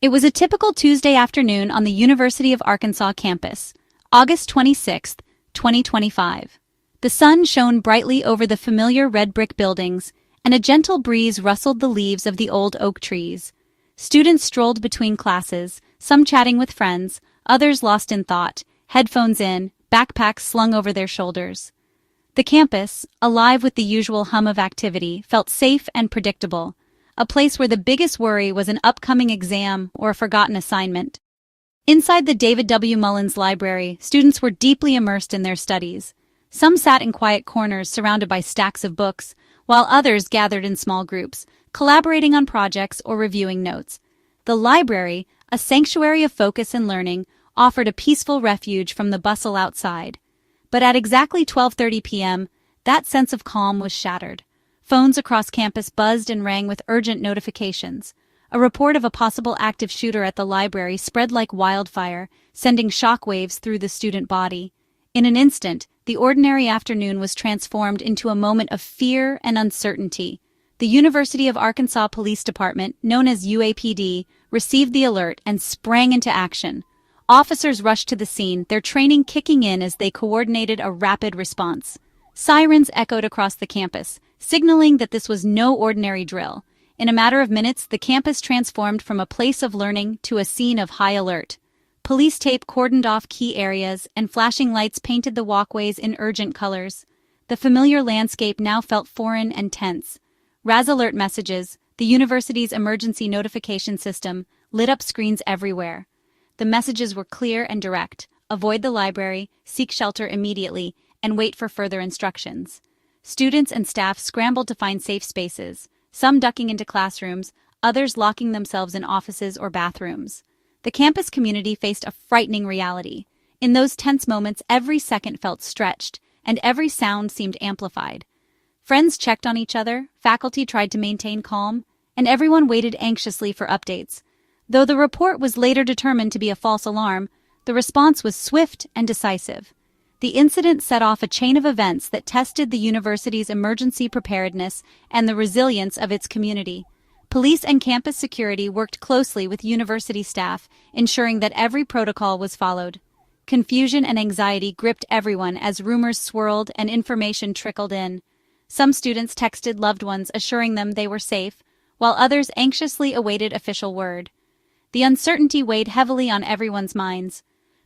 It was a typical Tuesday afternoon on the University of Arkansas campus, August 26, 2025. The sun shone brightly over the familiar red brick buildings, and a gentle breeze rustled the leaves of the old oak trees. Students strolled between classes, some chatting with friends, others lost in thought, headphones in, backpacks slung over their shoulders. The campus, alive with the usual hum of activity, felt safe and predictable, a place where the biggest worry was an upcoming exam or a forgotten assignment. Inside the David W Mullins Library, students were deeply immersed in their studies. Some sat in quiet corners surrounded by stacks of books, while others gathered in small groups, collaborating on projects or reviewing notes. The library, a sanctuary of focus and learning, offered a peaceful refuge from the bustle outside. But at exactly 12:30 p.m., that sense of calm was shattered. Phones across campus buzzed and rang with urgent notifications. A report of a possible active shooter at the library spread like wildfire, sending shockwaves through the student body. In an instant, the ordinary afternoon was transformed into a moment of fear and uncertainty. The University of Arkansas Police Department, known as UAPD, received the alert and sprang into action. Officers rushed to the scene, their training kicking in as they coordinated a rapid response. Sirens echoed across the campus, signaling that this was no ordinary drill. In a matter of minutes, the campus transformed from a place of learning to a scene of high alert. Police tape cordoned off key areas, and flashing lights painted the walkways in urgent colors. The familiar landscape now felt foreign and tense. Raz Alert messages, the university's emergency notification system, lit up screens everywhere. The messages were clear and direct: avoid the library, seek shelter immediately, and wait for further instructions. Students and staff scrambled to find safe spaces, some ducking into classrooms, others locking themselves in offices or bathrooms. The campus community faced a frightening reality. In those tense moments, every second felt stretched, and every sound seemed amplified. Friends checked on each other, faculty tried to maintain calm, and everyone waited anxiously for updates. Though the report was later determined to be a false alarm, the response was swift and decisive. The incident set off a chain of events that tested the university's emergency preparedness and the resilience of its community. Police and campus security worked closely with university staff, ensuring that every protocol was followed. Confusion and anxiety gripped everyone as rumors swirled and information trickled in. Some students texted loved ones assuring them they were safe, while others anxiously awaited official word. The uncertainty weighed heavily on everyone's minds.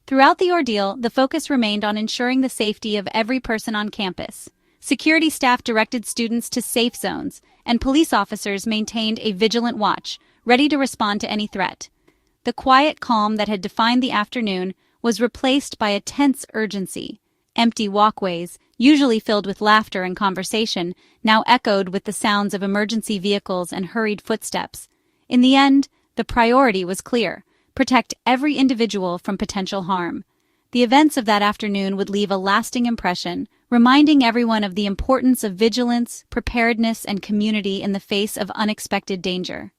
Throughout the ordeal, the focus remained on ensuring the safety of every person on campus. Security staff directed students to safe zones, and police officers maintained a vigilant watch, ready to respond to any threat. The quiet calm that had defined the afternoon was replaced by a tense urgency. Empty walkways, usually filled with laughter and conversation, now echoed with the sounds of emergency vehicles and hurried footsteps. In the end, the priority was clear: protect every individual from potential harm. The events of that afternoon would leave a lasting impression, reminding everyone of the importance of vigilance, preparedness, and community in the face of unexpected danger.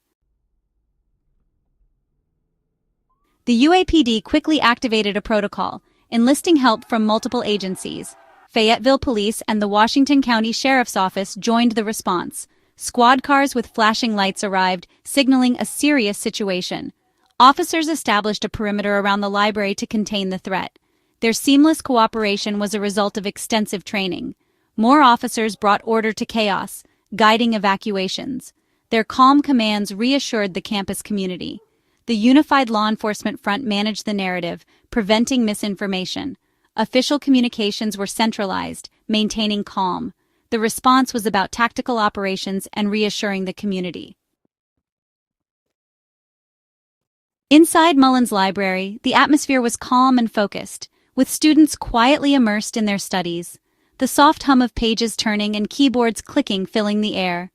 The UAPD quickly activated a protocol, enlisting help from multiple agencies. Fayetteville Police and the Washington County Sheriff's Office joined the response. Squad cars with flashing lights arrived, signaling a serious situation. Officers established a perimeter around the library to contain the threat. Their seamless cooperation was a result of extensive training. More officers brought order to chaos, guiding evacuations. Their calm commands reassured the campus community. The unified law enforcement front managed the narrative, preventing misinformation. Official communications were centralized, maintaining calm. The response was about tactical operations and reassuring the community. Inside Mullins Library, the atmosphere was calm and focused, with students quietly immersed in their studies, the soft hum of pages turning and keyboards clicking filling the air.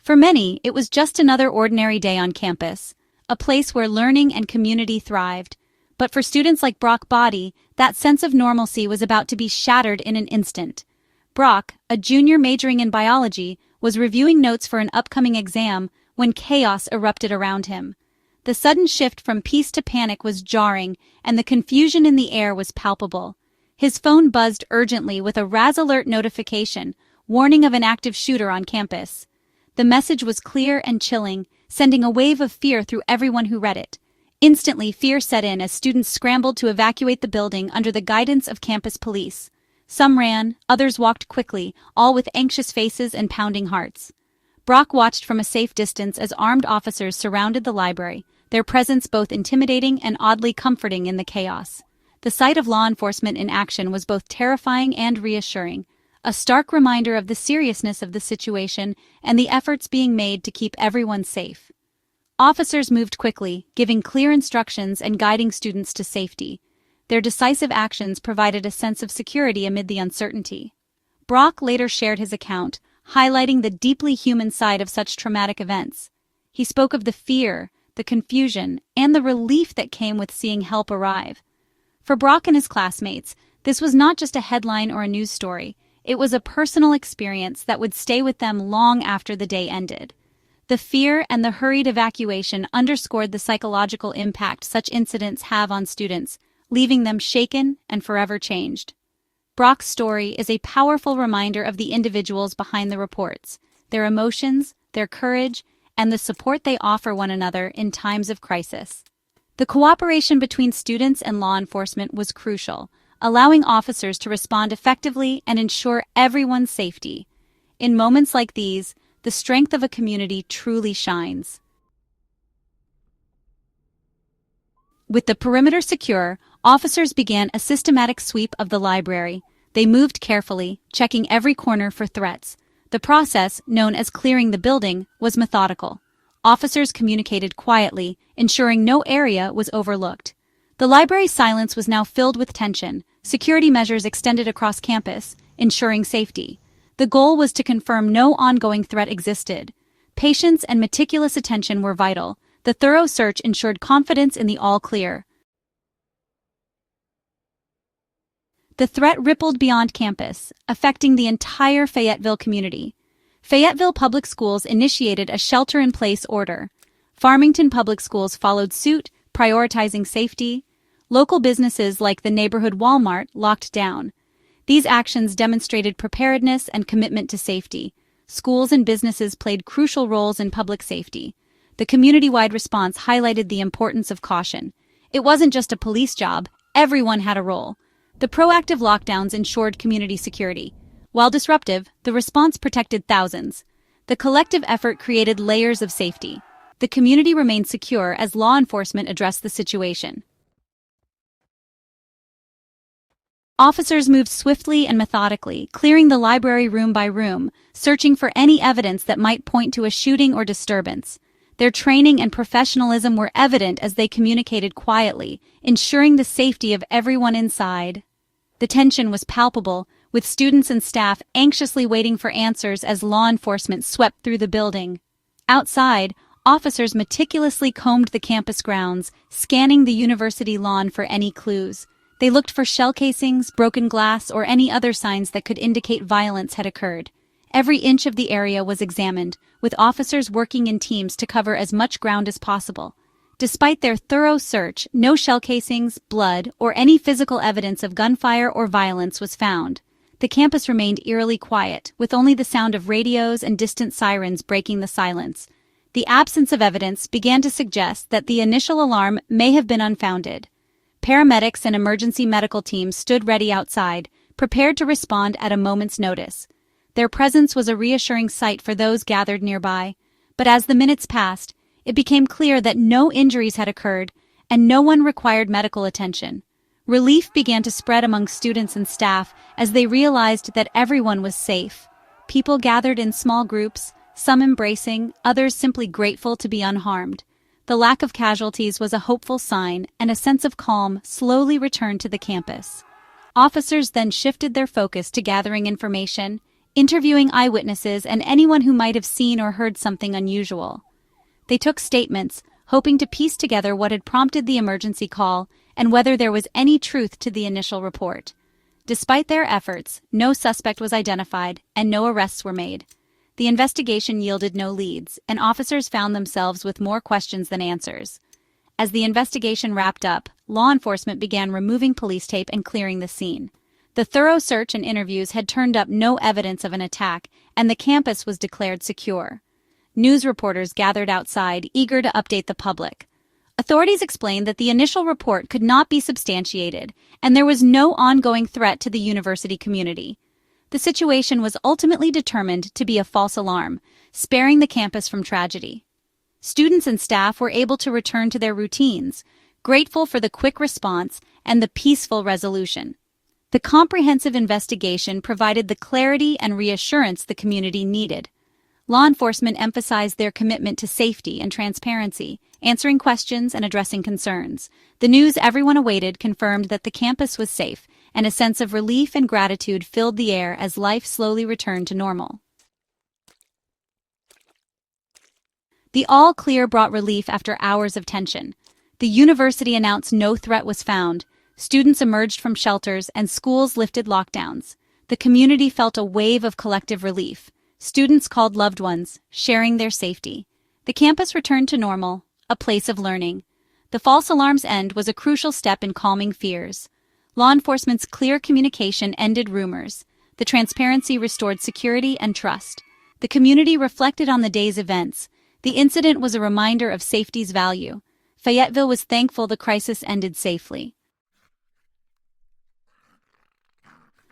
For many, it was just another ordinary day on campus, a place where learning and community thrived. But for students like Brock Body, that sense of normalcy was about to be shattered in an instant. Brock, a junior majoring in biology, was reviewing notes for an upcoming exam when chaos erupted around him. The sudden shift from peace to panic was jarring, and the confusion in the air was palpable. His phone buzzed urgently with a Raz Alert notification, warning of an active shooter on campus. The message was clear and chilling, sending a wave of fear through everyone who read it. Instantly, fear set in as students scrambled to evacuate the building under the guidance of campus police. Some ran, others walked quickly, all with anxious faces and pounding hearts. Brock watched from a safe distance as armed officers surrounded the library, their presence both intimidating and oddly comforting in the chaos. The sight of law enforcement in action was both terrifying and reassuring, a stark reminder of the seriousness of the situation and the efforts being made to keep everyone safe. Officers moved quickly, giving clear instructions and guiding students to safety. Their decisive actions provided a sense of security amid the uncertainty. Brock later shared his account, highlighting the deeply human side of such traumatic events. He spoke of the fear, the confusion, and the relief that came with seeing help arrive. For Brock and his classmates, this was not just a headline or a news story. It was a personal experience that would stay with them long after the day ended. The fear and the hurried evacuation underscored the psychological impact such incidents have on students, leaving them shaken and forever changed. Brock's story is a powerful reminder of the individuals behind the reports, their emotions, their courage, and the support they offer one another in times of crisis. The cooperation between students and law enforcement was crucial, allowing officers to respond effectively and ensure everyone's safety. In moments like these, the strength of a community truly shines. With the perimeter secure, officers began a systematic sweep of the library. They moved carefully, checking every corner for threats. The process, known as clearing the building, was methodical. Officers communicated quietly, ensuring no area was overlooked. The library's silence was now filled with tension. Security measures extended across campus, ensuring safety. The goal was to confirm no ongoing threat existed. Patience and meticulous attention were vital. The thorough search ensured confidence in the all-clear. The threat rippled beyond campus, affecting the entire Fayetteville community. Fayetteville Public Schools initiated a shelter-in-place order. Farmington Public Schools followed suit, prioritizing safety. Local businesses like the neighborhood Walmart locked down. These actions demonstrated preparedness and commitment to safety. Schools and businesses played crucial roles in public safety. The community-wide response highlighted the importance of caution. It wasn't just a police job, everyone had a role. The proactive lockdowns ensured community security. While disruptive, the response protected thousands. The collective effort created layers of safety. The community remained secure as law enforcement addressed the situation. Officers moved swiftly and methodically, clearing the library room by room, searching for any evidence that might point to a shooting or disturbance. Their training and professionalism were evident as they communicated quietly, ensuring the safety of everyone inside. The tension was palpable, with students and staff anxiously waiting for answers as law enforcement swept through the building. Outside, officers meticulously combed the campus grounds, scanning the university lawn for any clues. They looked for shell casings, broken glass, or any other signs that could indicate violence had occurred. Every inch of the area was examined, with officers working in teams to cover as much ground as possible. Despite their thorough search, no shell casings, blood, or any physical evidence of gunfire or violence was found. The campus remained eerily quiet, with only the sound of radios and distant sirens breaking the silence. The absence of evidence began to suggest that the initial alarm may have been unfounded. Paramedics and emergency medical teams stood ready outside, prepared to respond at a moment's notice. Their presence was a reassuring sight for those gathered nearby, but as the minutes passed, it became clear that no injuries had occurred and no one required medical attention. Relief began to spread among students and staff as they realized that everyone was safe. People gathered in small groups, some embracing, others simply grateful to be unharmed. The lack of casualties was a hopeful sign, and a sense of calm slowly returned to the campus. Officers then shifted their focus to gathering information, interviewing eyewitnesses and anyone who might have seen or heard something unusual. They took statements, hoping to piece together what had prompted the emergency call and whether there was any truth to the initial report. Despite their efforts, no suspect was identified and no arrests were made. The investigation yielded no leads, and officers found themselves with more questions than answers. As the investigation wrapped up, law enforcement began removing police tape and clearing the scene. The thorough search and interviews had turned up no evidence of an attack, and the campus was declared secure. News reporters gathered outside, eager to update the public. Authorities explained that the initial report could not be substantiated, and there was no ongoing threat to the university community. The situation was ultimately determined to be a false alarm, sparing the campus from tragedy. Students and staff were able to return to their routines, grateful for the quick response and the peaceful resolution. The comprehensive investigation provided the clarity and reassurance the community needed. Law enforcement emphasized their commitment to safety and transparency, answering questions and addressing concerns. The news everyone awaited confirmed that the campus was safe, and a sense of relief and gratitude filled the air as life slowly returned to normal. The all-clear brought relief after hours of tension. The university announced no threat was found, students emerged from shelters, and schools lifted lockdowns. The community felt a wave of collective relief. Students called loved ones, sharing their safety. The campus returned to normal, a place of learning. The false alarm's end was a crucial step in calming fears. Law enforcement's clear communication ended rumors. The transparency restored security and trust. The community reflected on the day's events. The incident was a reminder of safety's value. Fayetteville was thankful the crisis ended safely.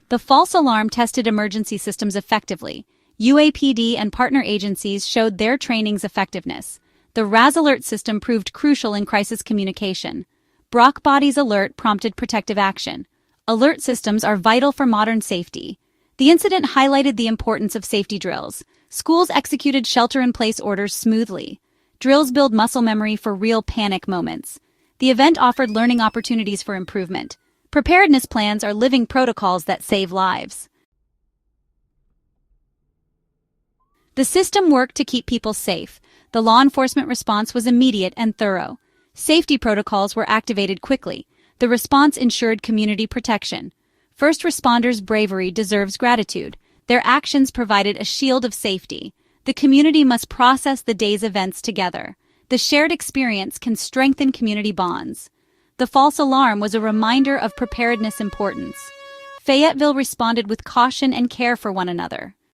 The false alarm tested emergency systems effectively. UAPD and partner agencies showed their training's effectiveness. The RAS alert system proved crucial in crisis communication. Brock Body's alert prompted protective action. Alert systems are vital for modern safety. The incident highlighted the importance of safety drills. Schools executed shelter-in-place orders smoothly. Drills build muscle memory for real panic moments. The event offered learning opportunities for improvement. Preparedness plans are living protocols that save lives. The system worked to keep people safe. The law enforcement response was immediate and thorough. Safety protocols were activated quickly. The response ensured community protection. First responders' bravery deserves gratitude. Their actions provided a shield of safety. The community must process the day's events together. The shared experience can strengthen community bonds. The false alarm was a reminder of preparedness importance. Fayetteville responded with caution and care for one another.